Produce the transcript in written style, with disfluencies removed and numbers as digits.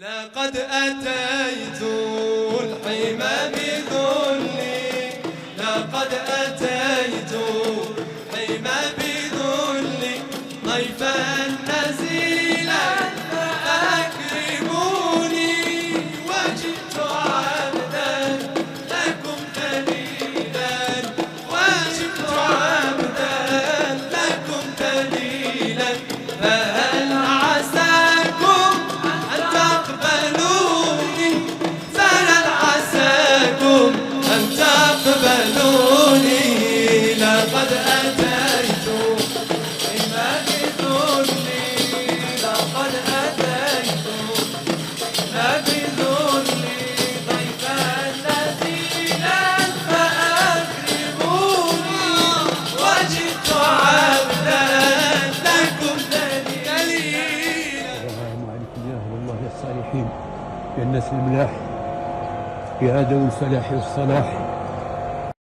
لقد أتيت الحمى بذلي، لقد أتيت الحمى بذلي، ضيفا نزيلا فأكرموني، وجئت عبدا لكم ذليلا، وجئت عبدا لكم ذليلا، فهل عساكم أن تقبلوني، فهل عساكم أن تقبلوني. لقد أتيت بما بذلي، لقد أتيت بما بذلي، ضيفا نزيلا فأكرموني، وجئت عبدا لكم ذليلا. السلام عليكم يا أهل الله يا الصالحين، يا الناس الملاح، يا ذوي الفلاح والصلاح.